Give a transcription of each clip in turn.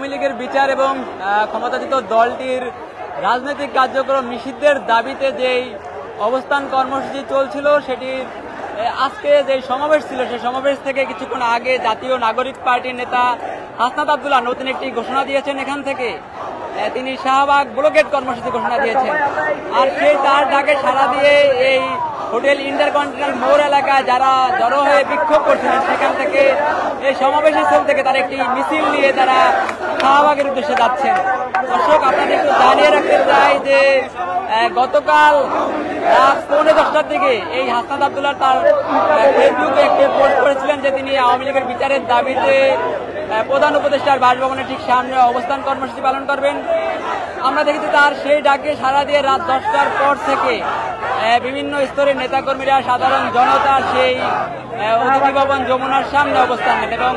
আওয়ামী লীগের বিচার এবং ক্ষমতাচ্যুত দলটির রাজনৈতিক কার্যক্রম নিষিদ্ধের দাবিতে যেই অবস্থান কর্মসূচি চলছিল সেটির আজকে যে সমাবেশ ছিল সেই সমাবেশ থেকে কিছুক্ষণ আগে জাতীয় নাগরিক পার্টির নেতা হাসনাত আব্দুল্লাহ নতুন একটি ঘোষণা দিয়েছেন। এখান থেকে তিনি শাহবাগ ব্লকেট কর্মসূচি ঘোষণা দিয়েছেন। আর সেই তার ডাকে সাড়া দিয়ে এই হোটেল ইন্টারকন্টিনেন্টাল মোড় এলাকায় যারা জড়ো হয়ে বিক্ষোভ করছিলেন সেখান থেকে এই সমাবেশ স্থল থেকে তারা একটি মিছিল নিয়ে তারা শাহবাগের উদ্দেশ্যে যাচ্ছেন। দর্শক, আপনাদের একটু জানিয়ে রাখতে চাই যে গতকাল রাত 9:45টার দিকে এই হাসনাত আব্দুল্লাহ তার ফেসবুকে একটি পোস্ট করেছিলেন যে তিনি আওয়ামী লীগের বিচারের দাবিতে প্রধান উপদেষ্টার বাসভবনের ঠিক সামনে অবস্থান কর্মসূচি পালন করবেন। আমরা দেখেছি তার সেই ডাকে সাড়া দিয়ে রাত 10টার পর থেকে বিভিন্ন স্তরের নেতাকর্মীরা সাধারণ জনতা সেই অতিথি ভবন যমুনার সামনে অবস্থান নেন এবং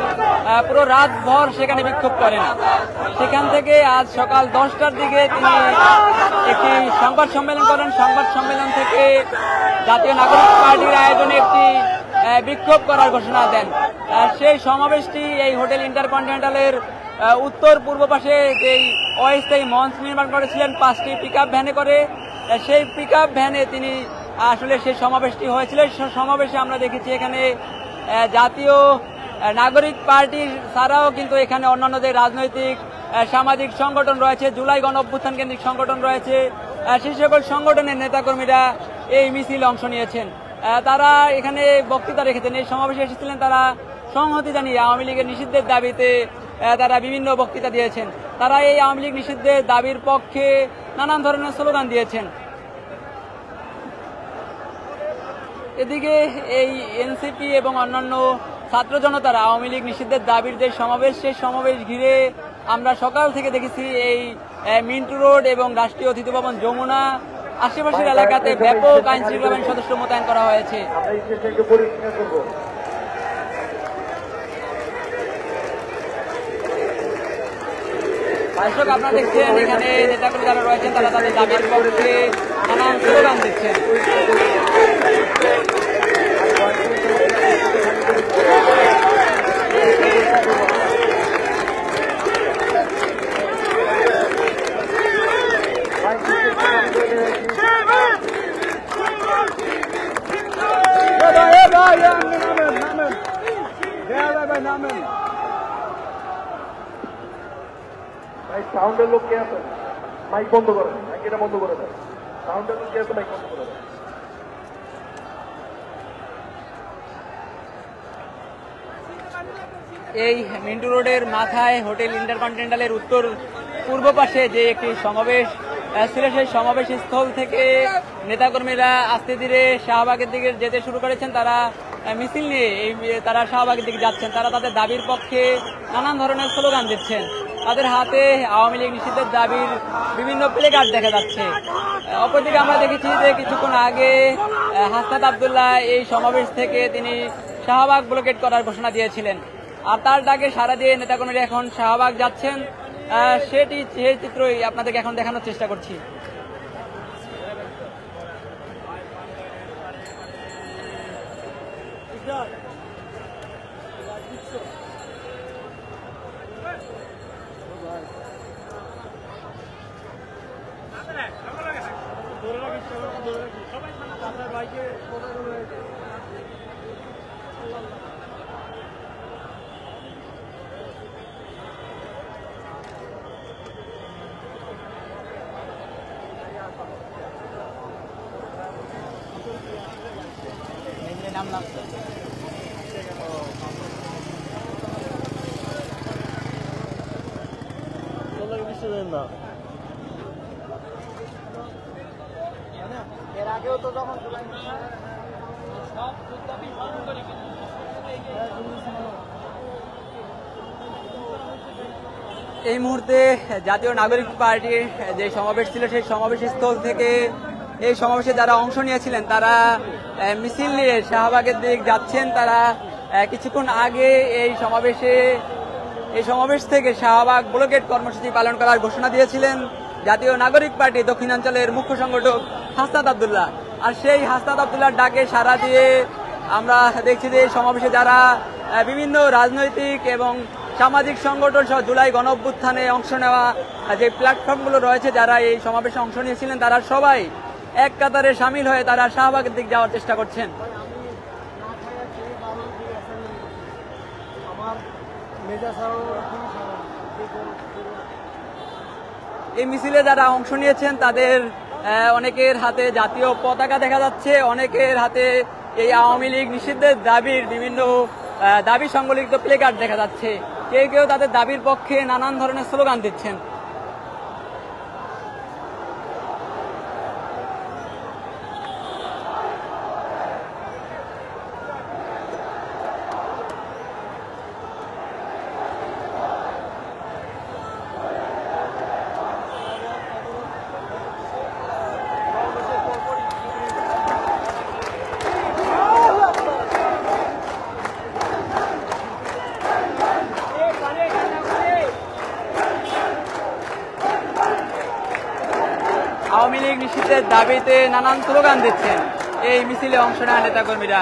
পুরো রাতভর সেখানে বিক্ষোভ করেন। সেখান থেকে আজ সকাল 10টার দিকে তিনি একটি সংবাদ সম্মেলন করেন। সংবাদ সম্মেলন থেকে জাতীয় নাগরিক পার্টির আয়োজনে একটি বিক্ষোভ করার ঘোষণা দেন। সেই সমাবেশটি এই হোটেল ইন্টারকন্টিনেন্টালের উত্তর পূর্ব পাশে যেই অস্থায়ী মঞ্চ নির্মাণ করেছিলেন 5টি পিকআপ ভ্যানে করে, সেই পিকআপ ভ্যানে তিনি আসলে সেই সমাবেশটি হয়েছিল। সেই সমাবেশে আমরা দেখেছি এখানে জাতীয় নাগরিক পার্টি ছাড়াও কিন্তু এখানে অন্যান্য যে রাজনৈতিক সামাজিক সংগঠন রয়েছে, জুলাই গণ অভ্যুত্থান কেন্দ্রিক সংগঠন রয়েছে, সেই সকল সংগঠনের নেতাকর্মীরা এই মিছিল অংশ নিয়েছেন। তারা এখানে বক্তৃতা রেখেছেন। এই সমাবেশে এসেছিলেন তারা সংহতি জানিয়ে আওয়ামী লীগের নিষিদ্ধের দাবিতে তারা বিভিন্ন বক্তৃতা দিয়েছেন। তারা এই আওয়ামী লীগ নিষিদ্ধের দাবির পক্ষে নানান ধরনের স্লোগান দিয়েছেন। এদিকে এই এনসিপি এবং অন্যান্য ছাত্র জনতারা আওয়ামী লীগ নিষিদ্ধের দাবির যে সমাবেশ, সেই সমাবেশ ঘিরে আমরা সকাল থেকে দেখেছি এই মিন্টু রোড এবং রাষ্ট্রীয় অতিথি ভবন যমুনা আশেপাশের এলাকাতে ব্যাপক আইন শৃঙ্খলা বাহিনীর সদস্য মোতায়েন করা হয়েছে। দর্শক, আপনারা দেখছেন এখানে নেতাকর্মী যারা রয়েছেন তারা তাদের দাবির পক্ষে নানান স্লোগান দিচ্ছেন। সাউন্ডের লোক কে আছে? মাইক বন্ধ করে, মাইক এটা বন্ধ করে দেয়। সাউন্ডের লোক কে আছে? মাইক বন্ধ করে দেয়। এই মিন্টু রোডের মাথায় হোটেল ইন্টারকন্টিনেন্টালের উত্তর পূর্ব পাশে যে একটি সমাবেশ ছিল, সেই সমাবেশ স্থল থেকে নেতাকর্মীরা আস্তে ধীরে শাহবাগের দিকে যেতে শুরু করেছেন। তারা মিছিল নিয়ে তারা শাহবাগের দিকে যাচ্ছেন। তারা তাদের দাবির পক্ষে নানান ধরনের স্লোগান দিচ্ছেন। তাদের হাতে আওয়ামী লীগ নিষিদ্ধের দাবির বিভিন্ন প্লেকার্ড দেখা যাচ্ছে। অপরদিকে আমরা দেখেছি যে কিছুক্ষণ আগে হাসনাত আব্দুল্লাহ এই সমাবেশ থেকে তিনি শাহবাগ ব্লকেট করার ঘোষণা দিয়েছিলেন। আর তার ডাকে সাড়া দিয়ে নেতাকর্মীরা এখন শাহবাগ যাচ্ছেন। সেই চিত্রই আপনাদেরকে এখন দেখানোর চেষ্টা করছি। এর আগেও তো যখন এই মুহূর্তে জাতীয় নাগরিক পার্টির যে সমাবেশ ছিল সেই সমাবেশ স্থল থেকে এই সমাবেশে যারা অংশ নিয়েছিলেন তারা মিছিল নিয়ে শাহবাগের দিক যাচ্ছেন। তারা কিছুক্ষণ আগে এই সমাবেশ থেকে শাহবাগ ব্লকেট কর্মসূচি পালন করার ঘোষণা দিয়েছিলেন জাতীয় নাগরিক পার্টি দক্ষিণাঞ্চলের মুখ্য সংগঠক হাসনাত আব্দুল্লাহ। আর সেই হাসনাত আব্দুল্লাহর ডাকে সাড়া দিয়ে আমরা দেখছি যে সমাবেশে যারা বিভিন্ন রাজনৈতিক এবং সামাজিক সংগঠন সহ জুলাই গণঅভ্যুত্থানে অংশ নেওয়া যে প্ল্যাটফর্মগুলো রয়েছে, যারা এই সমাবেশে অংশ নিয়েছিলেন, তারা সবাই এক কাতারে সামিল হয়ে তারা শাহবাগের দিক যাওয়ার চেষ্টা করছেন। এই মিছিলে যারা অংশ নিয়েছেন তাদের অনেকের হাতে জাতীয় পতাকা দেখা যাচ্ছে, অনেকের হাতে এই আওয়ামী লীগ নিষিদ্ধের দাবির বিভিন্ন দাবি সংবলিত প্লেকার্ড দেখা যাচ্ছে। কেউ কেউ তাদের দাবির পক্ষে নানান ধরনের স্লোগান দিচ্ছেন। আওয়ামী লীগ নিষিদ্ধের দাবিতে নানান স্লোগান দিচ্ছেন এই মিছিলে অংশ নেওয়া নেতাকর্মীরা।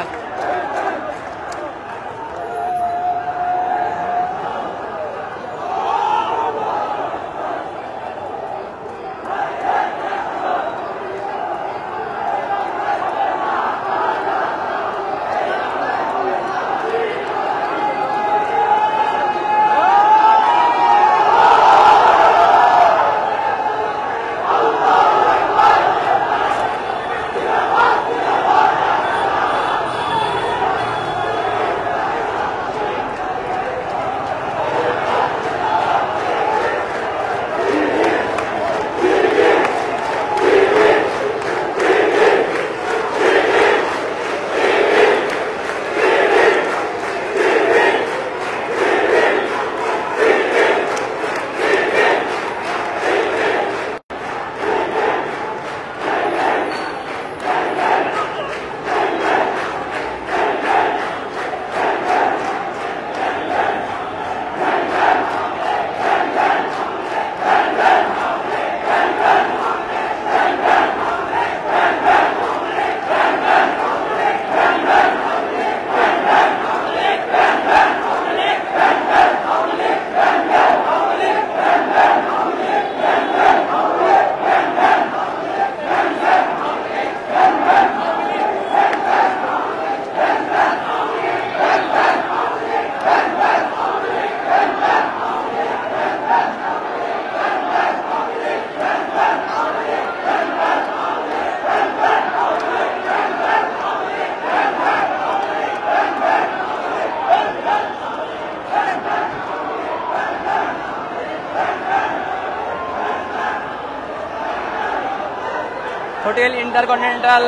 হোটেল ইন্টারকন্টিনেন্টাল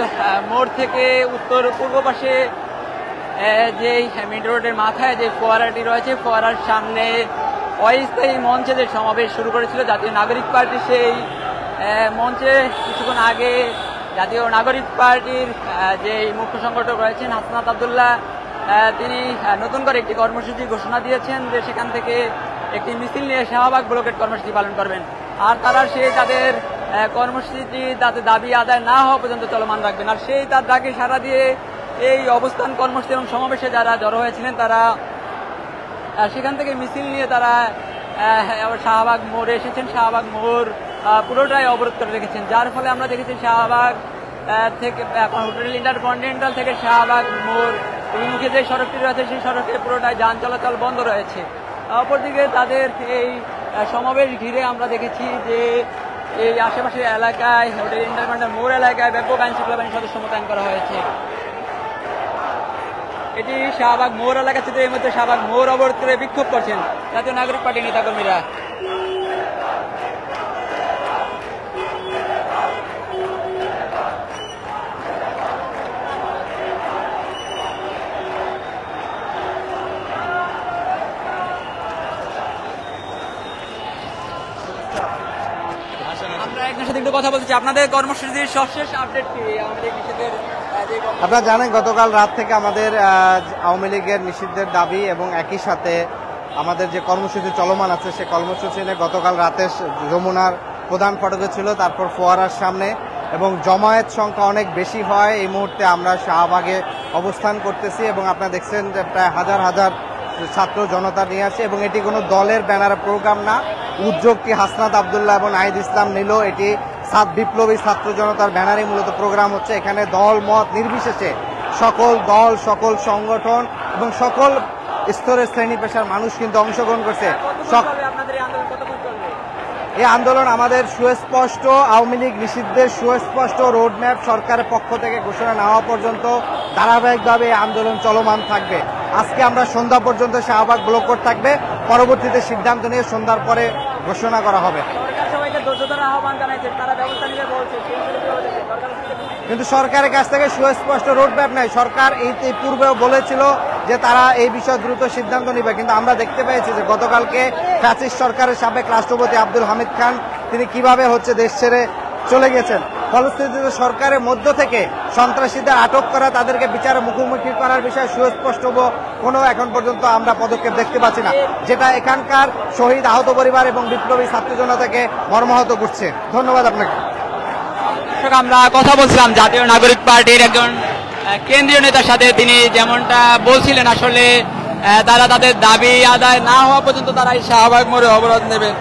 মোড় থেকে উত্তর পূর্ব পাশে যে মিড রোডের মাথায় যে ফোয়ারাটি রয়েছে, ফোয়ারার সামনে অস্থায়ী মঞ্চে যে সমাবেশ শুরু করেছিল জাতীয় নাগরিক পার্টি, সেই মঞ্চে কিছুক্ষণ আগে জাতীয় নাগরিক পার্টির যে মুখ্য সংগঠক রয়েছেন হাসনাত আবদুল্লাহ, তিনি নতুন করে একটি কর্মসূচি ঘোষণা দিয়েছেন যে সেখান থেকে একটি মিছিল নিয়ে শাহবাগ ব্লকেট কর্মসূচি পালন করবেন। আর তারা তাদের কর্মসূচিটি তাদের দাবি আদায় না হওয়া পর্যন্ত চলমান রাখবেন। আর তার ডাকে সাড়া দিয়ে এই অবস্থান কর্মসূচি এবং সমাবেশে যারা জড়ো হয়েছিলেন তারা সেখান থেকে মিছিল নিয়ে তারা শাহবাগ মোড়ে এসেছেন। শাহবাগ মোড় পুরোটাই অবরোধ করে রেখেছেন, যার ফলে আমরা দেখেছি শাহবাগ থেকে হোটেল ইন্টারকন্টিনেন্টাল থেকে শাহবাগ মোড় অভিমুখে যে সড়কটি রয়েছে সেই সড়কে পুরোটাই যান চলাচল বন্ধ রয়েছে। অপরদিকে তাদের এই সমাবেশ ঘিরে আমরা দেখেছি যে এই আশেপাশের এলাকায় হোটেল ইন্টারকন্টিনেন্টাল মোড় এলাকায় ব্যাপক আইন শৃঙ্খলা বাহিনীর সদস্য মোতায়েন করা হয়েছে। এটি শাহবাগ মোড় এলাকা ছিল। এই মধ্যে শাহবাগ মোড় অবরোধ করে বিক্ষোভ করছেন জাতীয় নাগরিক পার্টির নেতাকর্মীরা। আমরা একজনের সাথে একটু কথা বলছি। আপনাদের কর্মসূচির সর্বশেষ আপডেট কি? আমাদের নিষেধের আপনারা জানেন গতকাল রাত থেকে আমাদের আওয়ামী লীগের নিষিদ্ধের দাবি এবং একই সাথে আমাদের যে কর্মসূচি চলমান আছে সে কর্মসূচি নিয়ে গতকাল রাতে যমুনার প্রধান ফটকে ছিল, তারপর ফোয়ারার সামনে, এবং জমায়েত সংখ্যা অনেক বেশি হয়। এই মুহূর্তে আমরা শাহবাগে অবস্থান করতেছি এবং আপনারা দেখছেন যে প্রায় হাজার হাজার ছাত্র জনতা নিয়ে আসে এবং এটি কোনো দলের ব্যানার প্রোগ্রাম না। উদ্যোগটি হাসনাত আব্দুল্লাহ এবং নাহিদ ইসলাম নিল। এটি বিপ্লবী ছাত্র জনতার ব্যানারে মূলত প্রোগ্রাম হচ্ছে। এখানে দল মত নির্বিশেষে সকল দল, সকল সংগঠন এবং সকল স্তরের শ্রেণী পেশার মানুষ কিন্তু অংশগ্রহণ করছে। এই আন্দোলন আমাদের সুস্পষ্ট আওয়ামী লীগ নিষিদ্ধের সুস্পষ্ট রোডম্যাপ সরকারের পক্ষ থেকে ঘোষণা না হওয়া পর্যন্ত ধারাবাহিকভাবে এই আন্দোলন চলমান থাকবে। আজকে আমরা সন্ধ্যা পর্যন্ত শাহবাগ ব্লক থাকবে, পরবর্তীতে সিদ্ধান্ত নিয়ে সন্ধ্যার পরে ঘোষণা করা হবে। কিন্তু সরকারের কাছ থেকে সুস্পষ্ট রোডম্যাপ নাই। সরকার এই পূর্বেও বলেছিল যে তারা এই বিষয়ে দ্রুত সিদ্ধান্ত নেবে, কিন্তু আমরা দেখতে পেয়েছি যে গতকালকে ফ্যাসিস্ট সরকারের সাবেক রাষ্ট্রপতি আব্দুল হামিদ খান তিনি কিভাবে দেশ ছেড়ে চলে গেছেন। ফলশ্রুতিতে সরকারের মধ্য থেকে সন্ত্রাসীদের আটক করা, তাদেরকে বিচারে মুখোমুখি করার বিষয়ে সুস্পষ্ট কোনো এখন পর্যন্ত আমরা পদক্ষেপ দেখতে পাচ্ছি না, যেটা এখানকার শহীদ আহত পরিবার এবং বিপ্লবী ছাত্র জনতাকে মর্মাহত করছে। ধন্যবাদ আপনাকে। আমরা কথা বলছিলাম জাতীয় নাগরিক পার্টির একজন কেন্দ্রীয় নেতার সাথে। তিনি যেমনটা বলছিলেন, আসলে তারা তাদের দাবি আদায় না হওয়া পর্যন্ত তারা এই শাহবাগ মোড়ে অবরোধ নেবেন।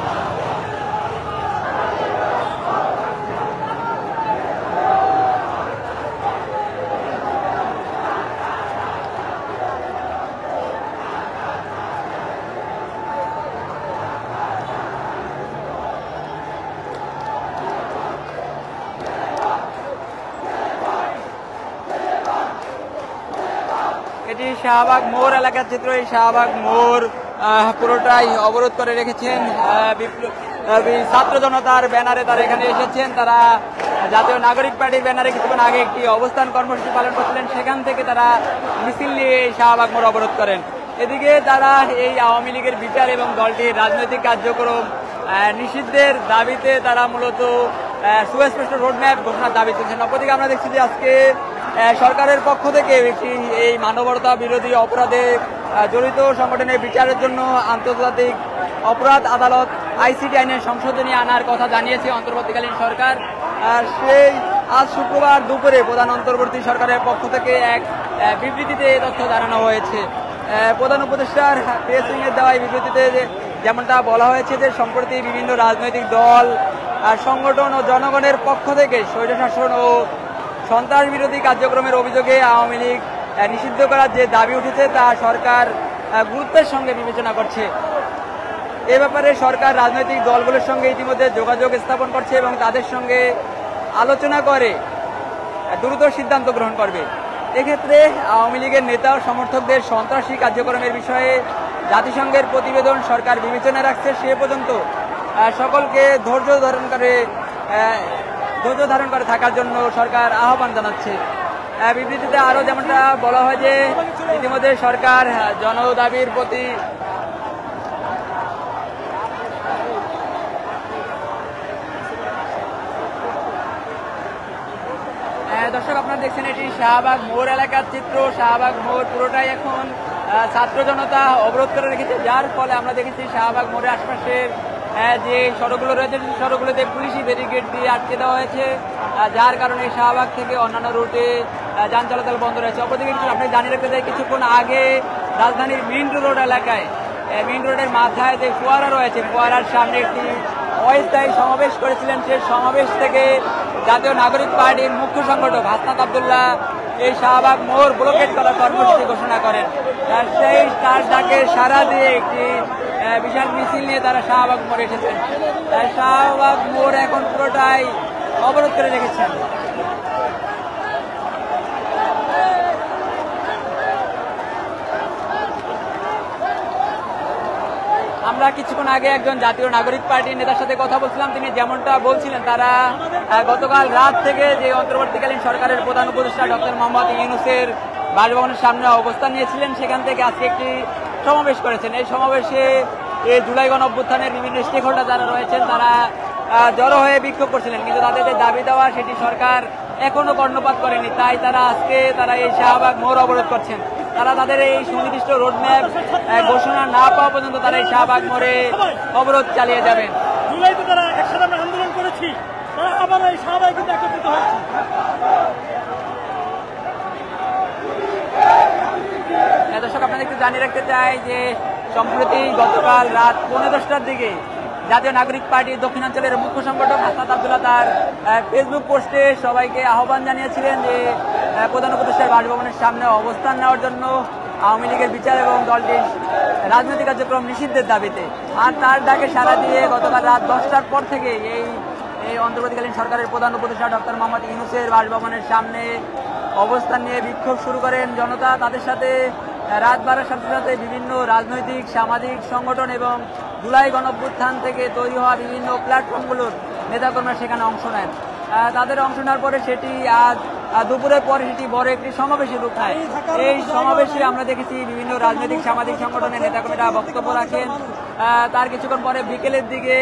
এটি শাহবাগ মোড় এলাকার চিত্র। এই শাহবাগ মোড় পুরোটাই অবরোধ করে রেখেছেন বিপ্লবী ছাত্র জনতার ব্যানারে। তারা এখানে এসেছেন। তারা জাতীয় নাগরিক পার্টির ব্যানারে কিছুক্ষণ আগে একটি অবস্থান কর্মসূচি পালন করছিলেন, সেখান থেকে তারা মিছিল নিয়ে এই শাহবাগ মোড় অবরোধ করেন। এদিকে তারা এই আওয়ামী লীগের বিচার এবং দলটির রাজনৈতিক কার্যক্রম নিষিদ্ধের দাবিতে তারা মূলত সুস্পষ্ট রোডম্যাপ ঘোষণার দাবি তুলছেন। অপরদিকে আমরা দেখছি যে আজকে সরকারের পক্ষ থেকে একটি এই মানবতা বিরোধী অপরাধে জড়িত সংগঠনের বিচারের জন্য আন্তর্জাতিক অপরাধ আদালত আইসিটি আইনের সংশোধনী আনার কথা জানিয়েছে অন্তর্বর্তীকালীন সরকার। সেই আজ শুক্রবার দুপুরে প্রধান অন্তর্বর্তী সরকারের পক্ষ থেকে এক বিবৃতিতে এই তথ্য জানানো হয়েছে। প্রধান উপদেষ্টার প্রেস উইংয়ের দেওয়া এই বিবৃতিতে যেমনটা বলা হয়েছে যে সম্প্রতি বিভিন্ন রাজনৈতিক দল, সংগঠন ও জনগণের পক্ষ থেকে স্বৈরশাসন ও সন্ত্রাস বিরোধী কার্যক্রমের অভিযোগে আওয়ামী লীগ নিষিদ্ধ করার যে দাবি উঠেছে তা সরকার গুরুত্বের সঙ্গে বিবেচনা করছে। এ ব্যাপারে সরকার রাজনৈতিক দলগুলোর সঙ্গে ইতিমধ্যে যোগাযোগ স্থাপন করছে এবং তাদের সঙ্গে আলোচনা করে দ্রুত সিদ্ধান্ত গ্রহণ করবে। এক্ষেত্রে আওয়ামী লীগের নেতা ও সমর্থকদের সন্ত্রাসী কার্যক্রমের বিষয়ে জাতিসংঘের প্রতিবেদন সরকার বিবেচনা রাখছে। সে পর্যন্ত সকলকে ধৈর্য ধারণ করে থাকার জন্য সরকার আহ্বান জানাচ্ছে। বিবৃতিতে আরও যেমনটা বলা হয় যে ইতিমধ্যে সরকার জনদাবির প্রতি দর্শক আপনারা দেখছেন এটি শাহবাগ মোড় এলাকার চিত্র। শাহবাগ মোড় পুরোটাই এখন ছাত্র জনতা অবরোধ করে রেখেছে, যার ফলে আমরা দেখেছি শাহবাগ মোড়ের আশপাশের যে সড়কগুলো রয়েছে সেই সড়কগুলোতে পুলিশি ব্যারিকেড দিয়ে আটকে দেওয়া হয়েছে, যার কারণে শাহবাগ থেকে অন্যান্য রুটে যান চলাচল বন্ধ রয়েছে। অপরদিকে কিছু আপনি জানিয়ে রাখতে চাই, কিছুক্ষণ আগে রাজধানীর মিন্টু রোড এলাকায় মিন্টু রোডের মাথায় যে ফোয়ারা রয়েছে, ফোয়ারার সামনে একটি অস্থায়ী সমাবেশ করেছিলেন। সেই সমাবেশ থেকে জাতীয় নাগরিক পার্টির মুখ্য সংগঠক হাসনাত আব্দুল্লাহ এই শাহবাগ মোড় ব্লকেট করার কর্মসূচি ঘোষণা করেন। তার ডাকে সাড়া দিয়ে একটি বিশাল মিছিল নিয়ে তারা শাহবাগ মোড়ে এসেছেন। শাহবাগ মোড় এখন পুরোটাই অবরোধ করে রেখেছেন। আমরা কিছুক্ষণ আগে একজন জাতীয় নাগরিক পার্টির নেতার সাথে কথা বলছিলাম। তিনি যেমনটা বলছিলেন, তারা গতকাল রাত থেকে যে অন্তর্বর্তীকালীন সরকারের প্রধান উপদেষ্টা ডক্টর মোহাম্মদ ইউনূসের বাসভবনের সামনে অবস্থান নিয়েছিলেন, সেখান থেকে আজকে একটি সমাবেশ করেছেন। এই সমাবেশে এই জুলাই গণঅভ্যুত্থানের বিভিন্ন স্টেক হোল্ডার যারা রয়েছেন তারা জড়ো হয়ে বিক্ষোভ করছিলেন, কিন্তু তাদের যে দাবি দেওয়া সেটি সরকার এখনো কর্ণপাত করেনি। তাই তারা এই শাহবাগ মোড় অবরোধ করছেন। তারা তাদের এই সুনির্দিষ্ট রোডম্যাপ ঘোষণা না পাওয়া পর্যন্ত তারা এই শাহবাগ মোড়ে অবরোধ চালিয়ে যাবেন। জুলাইতে তারা একসাথে আমরা আন্দোলন করেছি, তারা আবার এই শাহবাগে কিন্তু একত্রিত হয়েছে। দর্শক আপনারা দেখতে জানিয়ে রাখতে চাই যে সম্প্রতি গতকাল রাত 10:15টার দিকে জাতীয় নাগরিক পার্টির দক্ষিণাঞ্চলের মুখ্য সংগঠক হাসনাত আব্দুল্লাহ তার ফেসবুক পোস্টে সবাইকে আহ্বান জানিয়েছিলেন যে প্রধান উপদেষ্টার বাসভবনের সামনে অবস্থান নেওয়ার জন্য আওয়ামী লীগের বিচার এবং দলটির রাজনৈতিক কার্যক্রম নিষিদ্ধের দাবিতে। আর তার ডাকে সাড়া দিয়ে গতকাল রাত 10টার পর থেকে এই অন্তর্বর্তীকালীন সরকারের প্রধান উপদেষ্টা ডক্টর মোহাম্মদ ইউনূসের বাসভবনের সামনে অবস্থান নিয়ে বিক্ষোভ শুরু করেন জনতা। তাদের সাথে রাত বাড়ার সাথে সাথে বিভিন্ন রাজনৈতিক সামাজিক সংগঠন এবং জুলাই গণঅভ্যুত্থান থেকে তৈরি হওয়া বিভিন্ন প্ল্যাটফর্মগুলোর নেতাকর্মীরা সেখানে অংশ নেন। তাদের অংশ নেওয়ার পরে সেটি আজ দুপুরের পরে সেটি বড় একটি সমাবেশে রূপ নেয়। এই সমাবেশে আমরা দেখেছি বিভিন্ন রাজনৈতিক সামাজিক সংগঠনের নেতাকর্মীরা বক্তব্য রাখেন। তার কিছুক্ষণ পরে বিকেলের দিকে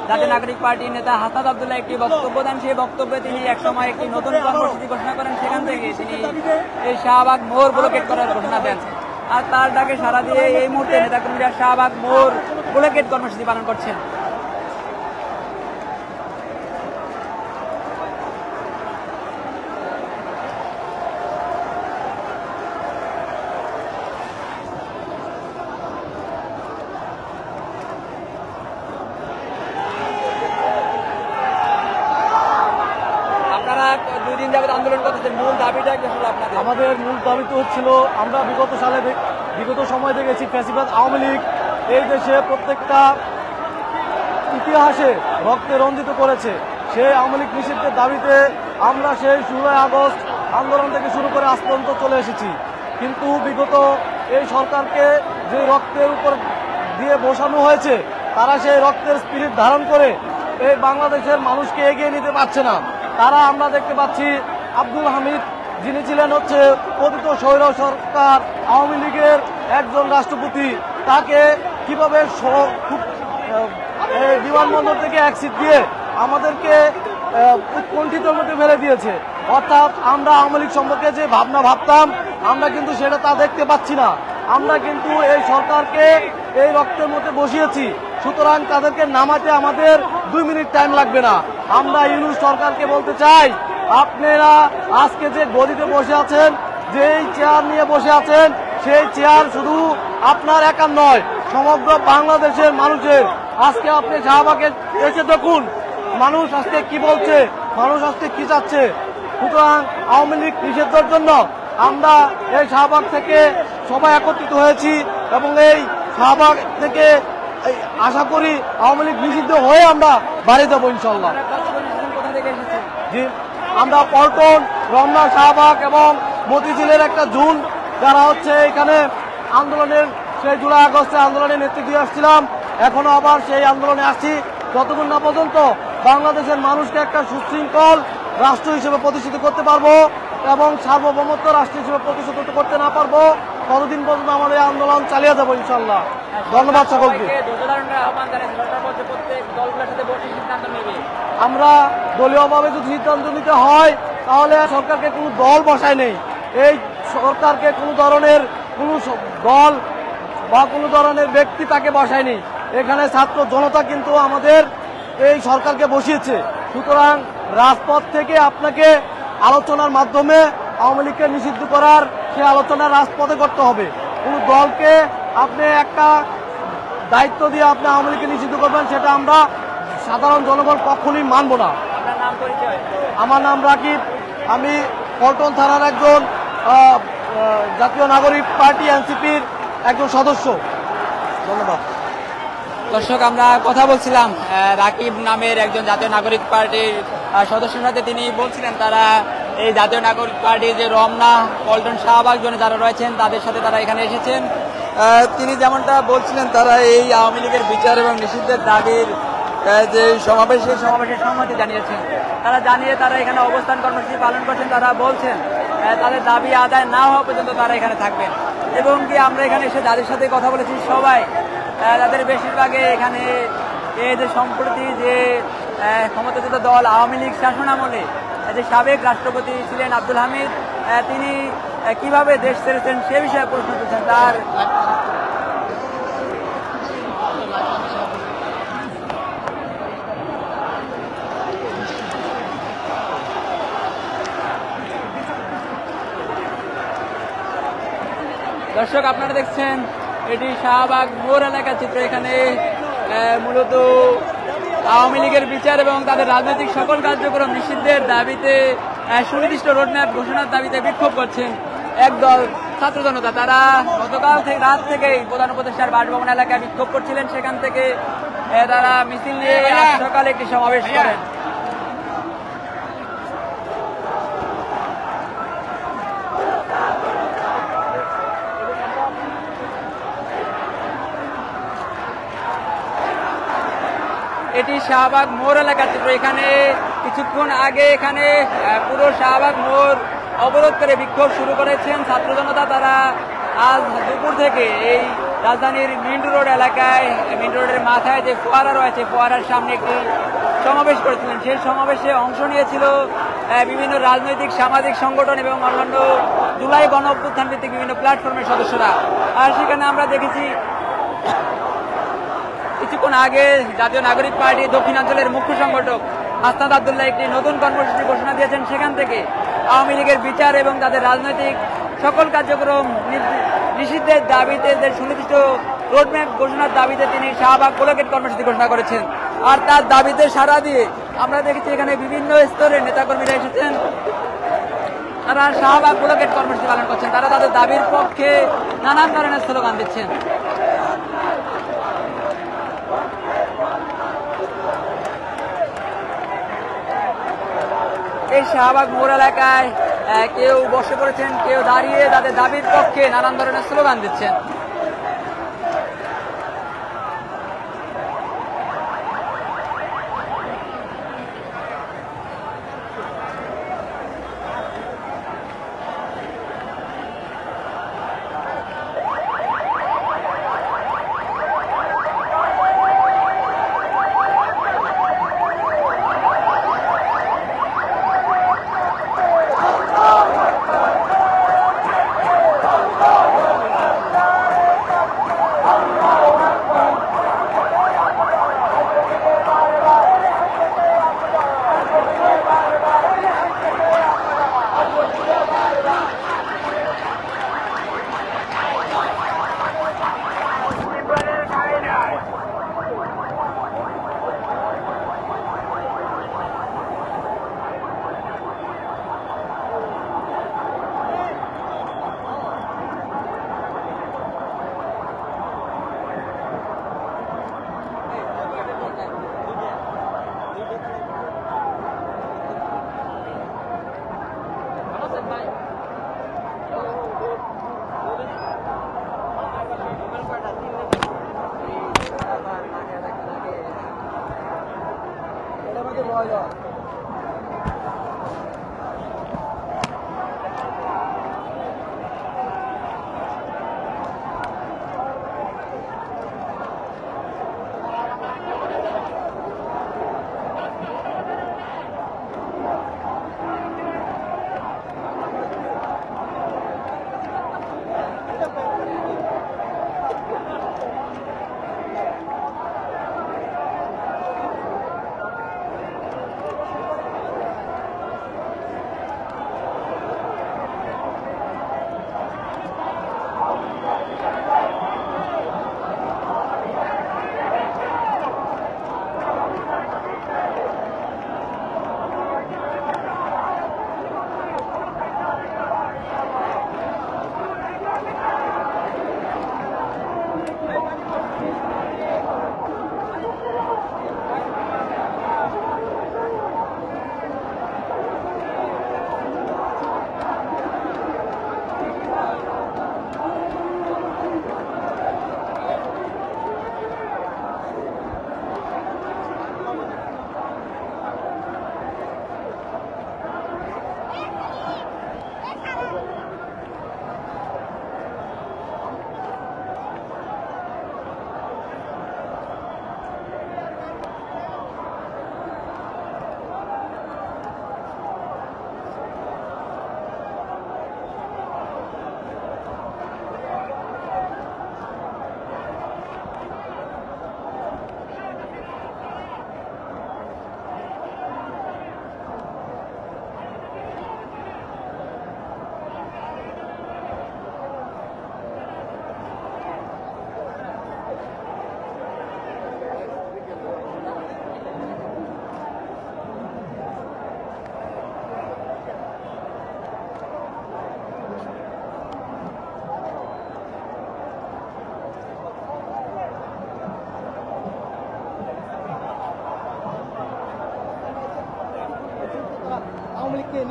জাতীয় নাগরিক পার্টির নেতা হাসনাত আব্দুল্লাহ একটি বক্তব্য দেন। সেই বক্তব্যে তিনি একসময় একটি নতুন কর্মসূচি ঘোষণা করেন। সেখান থেকে তিনি এই শাহবাগ মোড় ব্লকেট করার ঘোষণা দেন। আর তার ডাকে সাড়া দিয়ে এই মুহূর্তে নেতাকর্মীরা শাহবাগ মোড় ব্লকেট কর্মসূচি পালন করছেন। আন্দোলন করতেছেন, মূল দাবিটা কি হলো আপনাদের? আমাদের মূল দাবি তো হচ্ছিল, আমরা বিগত সময় দেখেছি ফ্যাসিবাদ আওয়ামী লীগ এই দেশে প্রত্যেকটা ইতিহাসে রক্তে রঞ্জিত করেছে। সেই আওয়ামী লীগ নিষিদ্ধের দাবিতে আমরা সেই 16 আগস্ট আন্দোলন থেকে শুরু করে আজ পর্যন্ত চলে এসেছি। কিন্তু বিগত এই সরকারকে যে রক্তের উপর দিয়ে বসানো হয়েছে, তারা সেই রক্তের স্পিরিট ধারণ করে এই বাংলাদেশের মানুষকে এগিয়ে নিতে পারছে না। তারা আমরা দেখতে পাচ্ছি আব্দুল হামিদ, যিনি ছিলেন পতিত স্বৈর সরকার আওয়ামী লীগের একজন রাষ্ট্রপতি, তাকে কিভাবে বিমানবন্দর থেকে এক্সিট দিয়ে আমাদেরকে উৎকণ্ঠিতের মধ্যে ফেলে দিয়েছে। অর্থাৎ আমরা আওয়ামী লীগ সম্পর্কে যে ভাবনা ভাবতাম, আমরা কিন্তু সেটা তা দেখতে পাচ্ছি না। আমরা কিন্তু এই সরকারকে এই রক্তের মধ্যে বসিয়েছি, সুতরাং তাদেরকে নামাতে আমাদের 2 মিনিট টাইম লাগবে না। আমরা ইউনূস সরকারকে বলতে চাই, আপনারা আজকে যে গদিতে বসে আছেন, যেই চেয়ার নিয়ে বসে আছেন, সেই চেয়ার শুধু আপনার একার নয়, সমগ্র বাংলাদেশের মানুষের। আজকে আপনি শাহবাগে এসে দেখুন মানুষ আজকে কি বলছে, মানুষ আজকে কি চাচ্ছে। সুতরাং আওয়ামী লীগ নিষিদ্ধের জন্য আমরা এই শাহবাগ থেকে সবাই একত্রিত হয়েছি এবং এই শাহবাগ থেকে আশা করি আওয়ামী লীগ নিষিদ্ধ হয়ে আমরা বাড়ি যাবো ইনশাল্লাহ। জি, আমরা পল্টন, রমনা, শাহবাগ এবং মতিঝিলের একটা জুন যারা এখানে আন্দোলনের সেই জুলাই আগস্টে আন্দোলনে নেতৃত্ব দিয়ে আসছিলাম, এখনো আবার সেই আন্দোলনে আসছি। যতক্ষণ না পর্যন্ত বাংলাদেশের মানুষকে একটা সুশৃঙ্খল রাষ্ট্র হিসেবে প্রতিষ্ঠিত করতে পারবো এবং সার্বভৌমত্ব রাষ্ট্র হিসেবে প্রতিষ্ঠিত করতে না পারবো, ততদিন পর্যন্ত আমাদের আন্দোলন চালিয়ে যাবো ইনশাল্লাহ। ধন্যবাদ সকলকে। আমরা দলীয়ভাবে যদি সিদ্ধান্ত নিতে হয়, তাহলে সরকারকে কোনো দল বসায় নেই। এই সরকারকে কোনো ধরনের কোনো দল বা কোনো ধরনের ব্যক্তি তাকে বসায়নি। এখানে ছাত্র জনতা কিন্তু আমাদের এই সরকারকে বসিয়েছে। সুতরাং রাজপথ থেকে আপনাকে আলোচনার মাধ্যমে আওয়ামী লীগকে নিষিদ্ধ করার সেই আলোচনা রাজপথে করতে হবে। কোনো দলকে আপনি একটা দায়িত্ব দিয়ে আপনি আওয়ামী লীগকে নিষিদ্ধ করবেন, সেটা আমরা সাধারণ জনগণ কখনোই মানব না। আমার নাম রাকিব, আমি পল্টন থানার একজন জাতীয় নাগরিক পার্টি এনসিপির একজন সদস্য। ধন্যবাদ। দর্শক, আমরা কথা বলছিলাম রাকিব নামের একজন জাতীয় নাগরিক পার্টির সদস্যের সাথে। তিনি বলছিলেন তারা এই জাতীয় নাগরিক পার্টির যে রমনা, পল্টন, শাহবাগ জোনে যারা রয়েছেন তাদের সাথে তারা এখানে এসেছেন। তিনি যেমনটা বলছিলেন, তারা এই আওয়ামী লীগের বিচার এবং নিষিদ্ধের দাবির যে সমাবেশ, সেই সমাবেশের সম্মতি জানিয়েছেন। তারা এখানে অবস্থান কর্মসূচি পালন করছেন। তারা বলছেন তাদের দাবি আদায় না হওয়া পর্যন্ত তারা এখানে থাকবেন। এবং কি আমরা এখানে এসে যাদের সাথে কথা বলেছি, সবাই তাদের বেশিরভাগে এখানে এই যে সম্প্রতি যে ক্ষমতাচ্যুত দল আওয়ামী লীগ শাসনামলে যে সাবেক রাষ্ট্রপতি ছিলেন আব্দুল হামিদ, তিনি কিভাবে দেশ ছেড়েছেন সে বিষয়ে প্রশ্ন তুলছেন। তার দর্শক আপনারা দেখছেন এটি শাহবাগ মোড় এলাকার চিত্র। এখানে মূলত আওয়ামী লীগের বিচার এবং তাদের রাজনৈতিক সকল কার্যক্রম নিষিদ্ধের দাবিতে সুনির্দিষ্ট রোডম্যাপ ঘোষণার দাবিতে বিক্ষোভ করছেন একদল ছাত্র জনতা। তারা গতকাল রাত থেকেই প্রধান উপদেষ্টার বাসভবন এলাকায় বিক্ষোভ করছিলেন। সেখান থেকে তারা মিছিল নিয়ে আজ সকালে একটি সমাবেশ করেন। এটি শাহবাগ মোড় এলাকার চিত্র। এখানে কিছুক্ষণ আগে এখানে পুরো শাহবাগ মোড় অবরোধ করে বিক্ষোভ শুরু করেছেন ছাত্র জনতা। তারা আজ দুপুর থেকে এই রাজধানীর মিন্টু রোড এলাকায়, মিন্টু রোডের মাথায় যে ফোয়ারা রয়েছে, ফোয়ারার সামনে একটি সমাবেশ করেছিলেন। সেই সমাবেশে অংশ নিয়েছিল বিভিন্ন রাজনৈতিক সামাজিক সংগঠন এবং অন্যান্য জুলাই গণ অভ্যুত্থান ভিত্তিক বিভিন্ন প্ল্যাটফর্মের সদস্যরা। আর সেখানে আমরা দেখেছি কিছুক্ষণ আগে জাতীয় নাগরিক পার্টি দক্ষিণাঞ্চলের মুখ্য সংগঠক আস্তাদ আব্দুল্লাহ একটি নতুন কর্মসূচি ঘোষণা দিয়েছেন। সেখান থেকে আওয়ামী লীগের বিচার এবং তাদের রাজনৈতিক সকল কার্যক্রম নিষিদ্ধের দাবিতে সুনির্দিষ্ট রোডম্যাপ ঘোষণার দাবিতে তিনি শাহবাগ ব্লকেট কর্মসূচি ঘোষণা করেছেন। আর তার দাবিতে সাড়া দিয়ে আমরা দেখেছি এখানে বিভিন্ন স্তরের নেতাকর্মীরা এসেছেন। তারা শাহবাগ ব্লকেট কর্মসূচি পালন করছেন। তারা তাদের দাবির পক্ষে নানান ধরনের স্লোগান দিচ্ছেন। এই শাহবাগ মোড় এলাকায় কেউ বসে পড়েছেন, কেউ দাঁড়িয়ে তাদের দাবির পক্ষে নানান ধরনের স্লোগান দিচ্ছেন।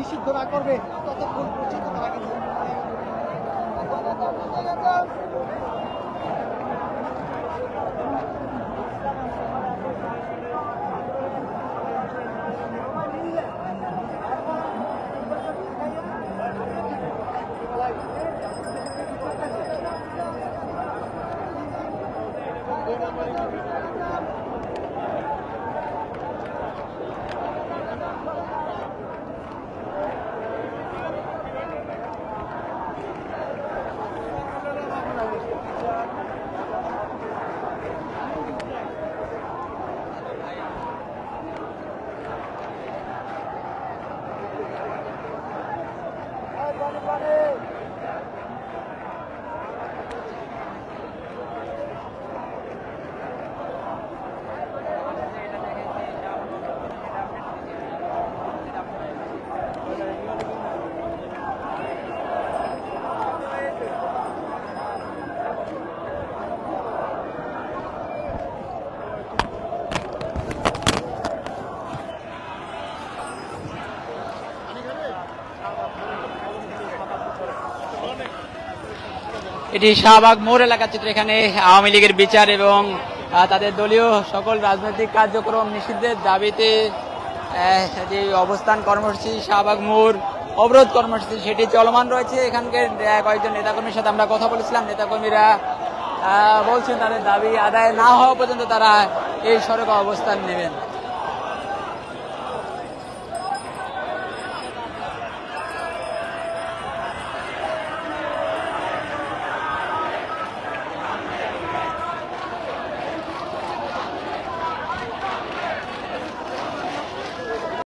নিষিদ্ধ না করবে ততক্ষণ পর্যন্ত তারা কিন্তু এটি শাহবাগ মোড় এলাকার চিত্র। এখানে আওয়ামী লীগের বিচার এবং তাদের দলীয় সকল রাজনৈতিক কার্যক্রম নিষিদ্ধের দাবিতে যে অবস্থান কর্মসূচি শাহবাগ মোড় অবরোধ কর্মসূচি সেটি চলমান রয়েছে। এখানকার কয়েকজন নেতাকর্মীর সাথে আমরা কথা বলেছিলাম। নেতাকর্মীরা বলছেন তাদের দাবি আদায় না হওয়া পর্যন্ত তারা এই সড়কে অবস্থান নেবেন।